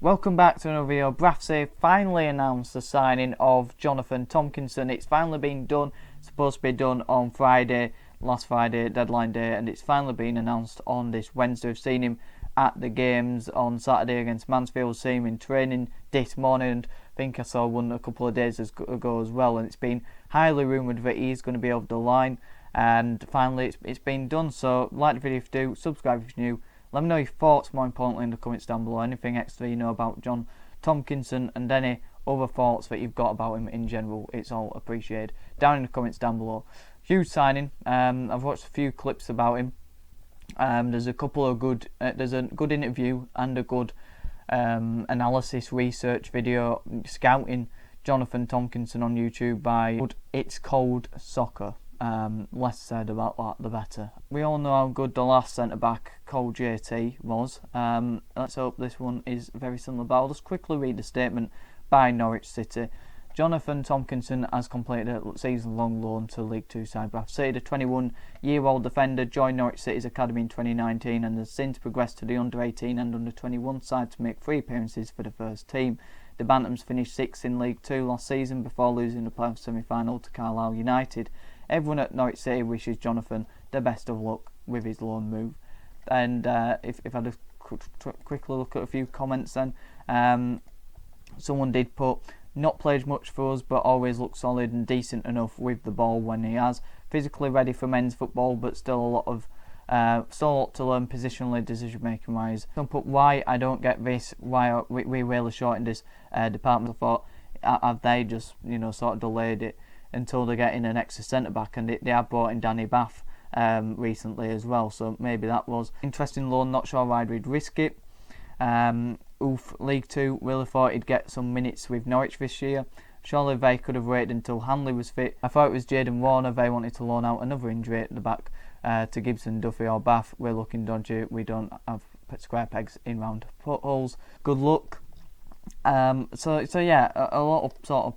Welcome back to another video. Bradford finally announced the signing of Jonathan Tomkinson. It's finally been done. It's supposed to be done on Friday, last Friday, deadline day, and it's finally been announced on this Wednesday. We've seen him at the games on Saturday against Mansfield, seen him in training this morning, and I think I saw one a couple of days ago as well, and it's been highly rumoured that he's going to be over the line, and finally it's been done. So like the video if you do, subscribe if you're new. Let me know your thoughts, more importantly, in the comments down below. Anything extra you know about John Tomkinson and any other thoughts that you've got about him in general, it's all appreciated. Down in the comments down below. Huge signing. I've watched a few clips about him. There's a couple of good. There's a good interview and a good analysis research video scouting Jonathan Tomkinson on YouTube by It's Cold Soccer. Less said about that, the better. We all know how good the last centre-back, Cole JT, was. Let's hope this one is very similar. But I'll just quickly read the statement by Norwich City. Jonathan Tomkinson has completed a season-long loan to League Two side Bradford City. The 21-year-old defender joined Norwich City's academy in 2019 and has since progressed to the under-18 and under-21 side to make 3 appearances for the first team. The Bantams finished 6th in League Two last season before losing the playoff semi-final to Carlisle United. Everyone at Norwich City wishes Jonathan the best of luck with his loan move. And if I just quickly look at a few comments then, someone did put, not played much for us but always looked solid and decent enough with the ball when he has. Physically ready for men's football but still a lot to learn positionally, decision making wise. Some put, why I don't get this, why are we really short in this department. I thought, have they just sort of delayed it until they get in an extra centre back, and they have brought in Danny Bath recently as well, so maybe that was interesting loan. Not sure why we'd risk it. League Two, really thought he'd get some minutes with Norwich this year. Surely they could have waited until Hanley was fit. I thought it was Jaden Warner they wanted to loan out. Another injury at the back to Gibson, Duffy or Bath. We're looking dodgy. We don't have square pegs in round holes. Good luck. So yeah, a lot of sort of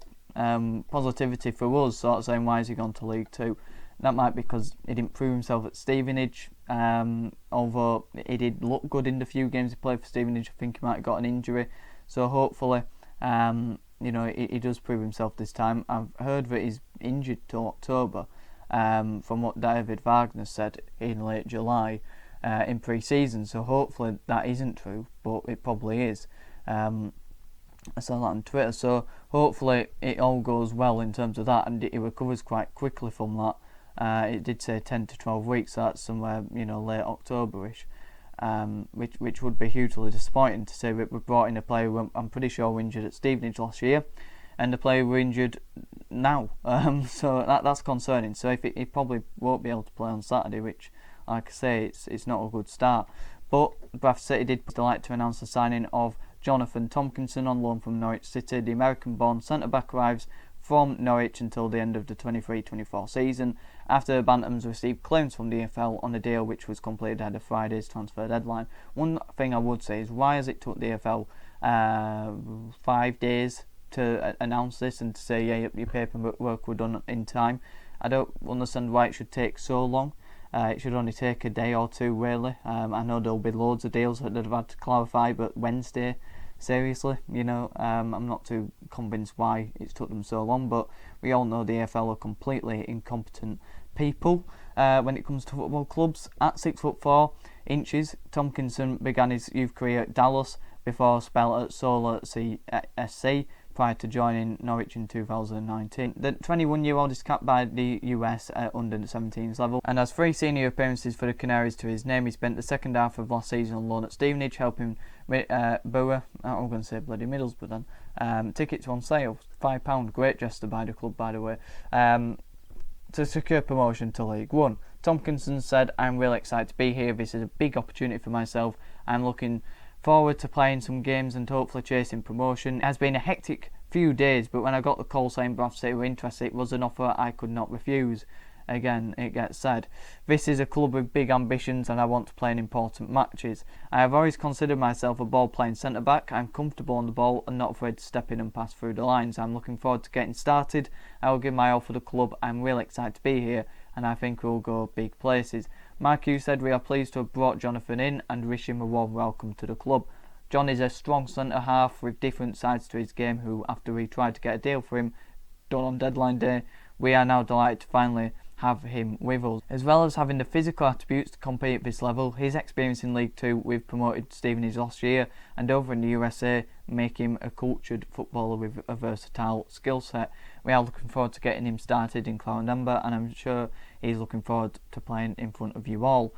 positivity for us, sort of saying why has he gone to League Two. That might be because he didn't prove himself at Stevenage, although he did look good in the few games he played for Stevenage. I think he might have got an injury, so hopefully he does prove himself this time. I've heard that he's injured till October, from what David Wagner said in late July in pre-season, so hopefully that isn't true, but it probably is. I saw that on Twitter, so hopefully it all goes well in terms of that and he recovers quite quickly from that. It did say 10 to 12 weeks, so that's somewhere late October-ish, which would be hugely disappointing to say that we brought in a player who I'm pretty sure were injured at Stevenage last year, and the player were injured now, so that's concerning. So if he probably won't be able to play on Saturday, which, like I say, it's not a good start. But Bradford City did like to announce the signing of Jonathan Tomkinson on loan from Norwich City. The American-born centre-back arrives from Norwich until the end of the 23-24 season, after the Bantams received claims from the EFL on a deal which was completed ahead of Friday's transfer deadline. One thing I would say is, why has it took the EFL 5 days to announce this and to say, yeah, your paperwork were done in time? I don't understand why it should take so long. It should only take a day or two, really. I know there'll be loads of deals that they've had to clarify, but Wednesday, seriously, I'm not too convinced why it's took them so long, but we all know the AFL are completely incompetent people when it comes to football clubs. At 6'4", Tomkinson began his youth career at Dallas before a spell at Solar SC, prior to joining Norwich in 2019. The 21-year-old is capped by the US at under 17s level and has 3 senior appearances for the Canaries to his name. He spent the second half of last season on loan at Stevenage, helping Bauer, I'm going to say bloody Middlesbrough then, tickets on sale, £5, great gesture by the club by the way, to secure promotion to League One. Tomkinson said, I'm really excited to be here, this is a big opportunity for myself, I'm looking forward to playing some games and hopefully chasing promotion. It has been a hectic few days, but when I got the call saying Bradford City were interested, it was an offer I could not refuse. Again, it gets said, this is a club with big ambitions and I want to play in important matches. I have always considered myself a ball-playing centre-back. I'm comfortable on the ball and not afraid to step in and pass through the lines. I'm looking forward to getting started. I will give my all for the club. I'm really excited to be here and I think we'll go big places. Mark Hughes said, we are pleased to have brought Jonathan in and wish him a warm welcome to the club. John is a strong centre half with different sides to his game, who, after we tried to get a deal for him done on deadline day, we are now delighted to finally have him with us. As well as having the physical attributes to compete at this level, his experience in League Two with promoted Stevenage last year and over in the USA make him a cultured footballer with a versatile skill set. We are looking forward to getting him started in Cloudember, and I'm sure he's looking forward to playing in front of you all.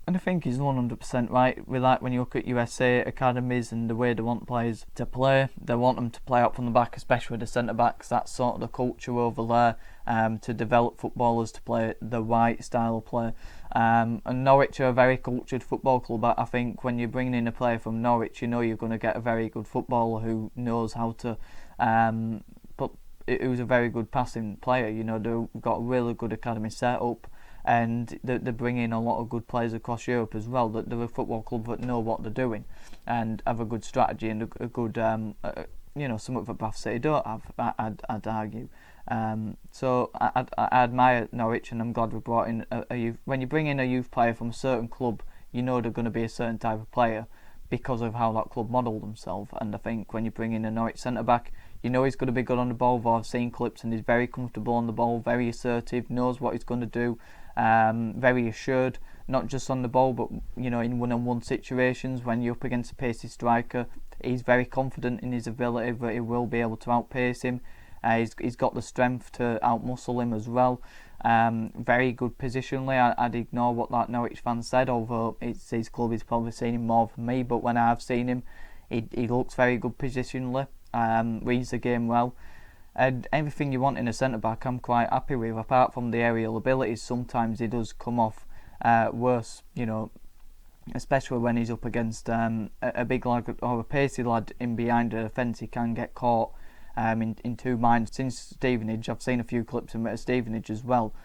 And I think he's 100% right with that. When you look at USA academies and the way they want players to play, they want them to play up from the back, especially the centre-backs. That's sort of the culture over there, to develop footballers to play the right style of play. And Norwich are a very cultured football club. I think when you're bringing in a player from Norwich, you know you're going to get a very good footballer who knows how to who's a very good passing player. You know, they've got a really good academy set up, and they bring in a lot of good players across Europe as well. That they're a football club that know what they're doing and have a good strategy and a good, something that Bath City don't have, I'd argue. So I admire Norwich, and I'm glad we brought in a youth. When you bring in a youth player from a certain club, you know they're going to be a certain type of player because of how that club model themselves. And I think when you bring in a Norwich centre-back, you know he's going to be good on the ball. I've seen clips, and he's very comfortable on the ball, very assertive, knows what he's going to do, very assured, not just on the ball, but in one-on-one situations when you're up against a pacey striker. He's very confident in his ability that he will be able to outpace him. He's got the strength to outmuscle him as well. Very good positionally. I'd ignore what that Norwich fan said, although it's his club, he's probably seen him more than me, but when I've seen him, he looks very good positionally, reads the game well, and everything you want in a centre-back I'm quite happy with, apart from the aerial abilities. Sometimes he does come off worse, especially when he's up against a big lad or a pacey lad in behind the defence. He can get caught in two minds. Since Stevenage, I've seen a few clips of him at Stevenage as well.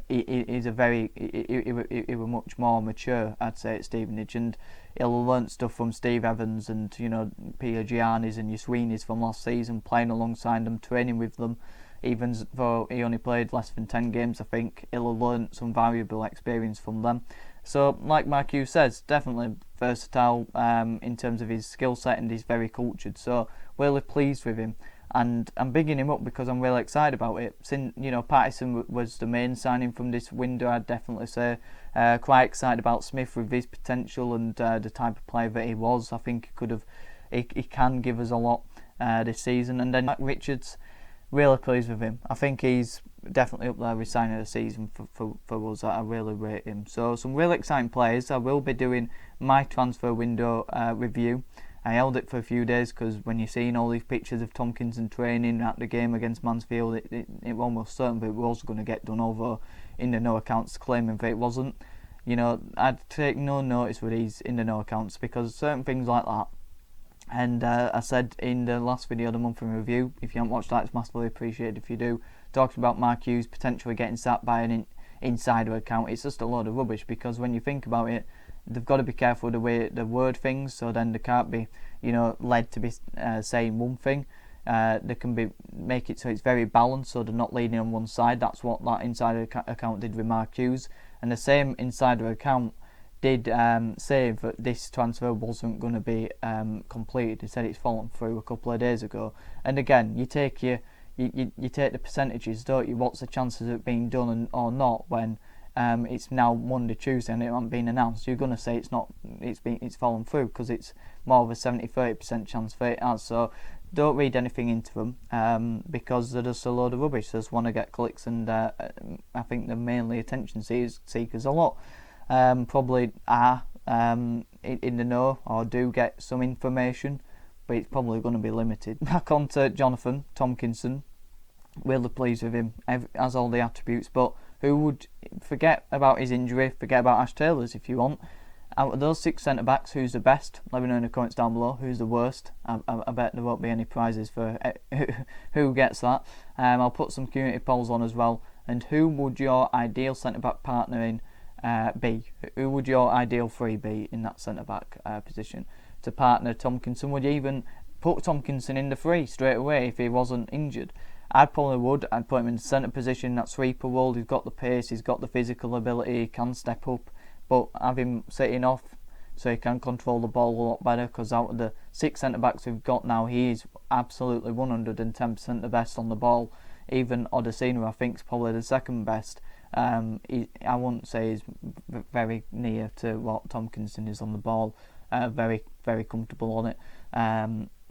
He's he was much more mature, I'd say, at Stevenage, and he'll have learnt stuff from Steve Evans and Peter Giannis and your Sweeneys from last season, playing alongside them, training with them. Even though he only played less than 10 games, I think he'll have learnt some valuable experience from them. So, like Mark Hughes says, definitely versatile in terms of his skill set, and he's very cultured. So, really pleased with him, and I'm bigging him up because I'm really excited about it. Since Patterson was the main signing from this window, I'd definitely say quite excited about Smith with his potential and the type of player that he was. I think he can give us a lot this season. And then Matt Richards, really pleased with him. I think he's definitely up there with signing of the season for us. I really rate him. So some really exciting players. I will be doing my transfer window review. I held it for a few days because when you're seeing all these pictures of Tomkinson training at the game against Mansfield, it was almost certain that it was going to get done over in the no accounts, claiming that it wasn't. I'd take no notice with these in the no accounts because certain things like that. And I said in the last video, the month in review, if you haven't watched that, it's massively appreciated if you do, talking about Mark Hughes potentially getting sacked by an insider account. It's just a load of rubbish, because when you think about it, they've got to be careful the way they word things, so then they can't be led to be saying one thing. They can make it so it's very balanced, so they're not leaning on one side. That's what that insider account did with Mark Hughes, and the same insider account did say that this transfer wasn't going to be completed. He said it's fallen through a couple of days ago. And again, you take you take the percentages, don't you? What's the chances of it being done or not when it's now Monday, Tuesday, and it hasn't been announced? You're going to say it's fallen through because it's more of a 70-30% chance for it has. So don't read anything into them because they're just a load of rubbish. They just want to get clicks, and I think they're mainly attention seekers. A lot probably are in the know or do get some information, but it's probably going to be limited. Back on to Jonathan Tomkinson. Really pleased with him, has all the attributes, but who would forget about his injury, forget about Ash Taylor's if you want. Out of those 6 centre-backs, who's the best? Let me know in the comments down below. Who's the worst? I bet there won't be any prizes for who gets that. I'll put some community polls on as well. And who would your ideal centre-back partner in be? Who would your ideal 3 be in that centre-back position to partner Tomkinson? Would you even put Tomkinson in the 3 straight away if he wasn't injured? I probably would. I'd put him in the centre position, that sweeper role. He's got the pace, he's got the physical ability, he can step up. But have him sitting off so he can control the ball a lot better, because out of the 6 centre-backs we've got now, he is absolutely 110% the best on the ball. Even Odesina, I think, is probably the second best. I wouldn't say he's very near to what Tomkinson is on the ball. Very, very comfortable on it.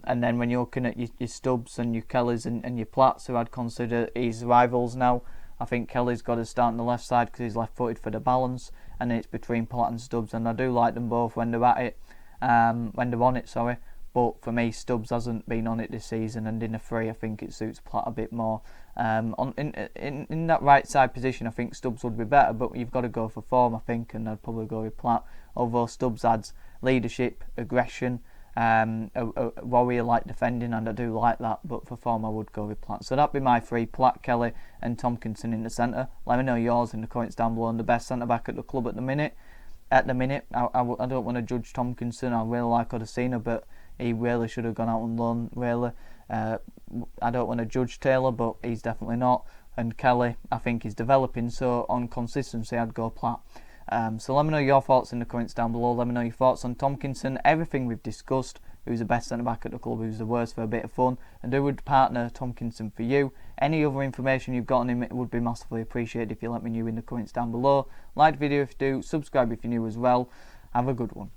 And then when you're looking at your Stubbs and your Kellys and your Platts, who I'd consider his rivals now, I think Kelly's got to start on the left side because he's left-footed for the balance, and it's between Platt and Stubbs, and I do like them both when they're at it, when they're on it, sorry. But for me, Stubbs hasn't been on it this season, and in a free, I think it suits Platt a bit more. In that right side position, I think Stubbs would be better, but you've got to go for form, I think, and I'd probably go with Platt. Although Stubbs adds leadership, aggression, a warrior-like defending, and I do like that, but for form I would go with Platt. So that'd be my three: Platt, Kelly and Tomkinson in the centre. Let me know yours in the comments down below, and the best centre-back at the club at the minute. I don't want to judge Tomkinson. I really like Odesina, but he really should have gone out on loan, really. I don't want to judge Taylor, but he's definitely not. And Kelly, I think he's developing, so on consistency I'd go Platt. So let me know your thoughts in the comments down below. Let me know your thoughts on Tomkinson, everything we've discussed, who's the best centre-back at the club, who's the worst, for a bit of fun, and who would partner Tomkinson for you. Any other information you've got on him, it would be massively appreciated if you let me know in the comments down below. Like the video if you do, subscribe if you're new as well. Have a good one.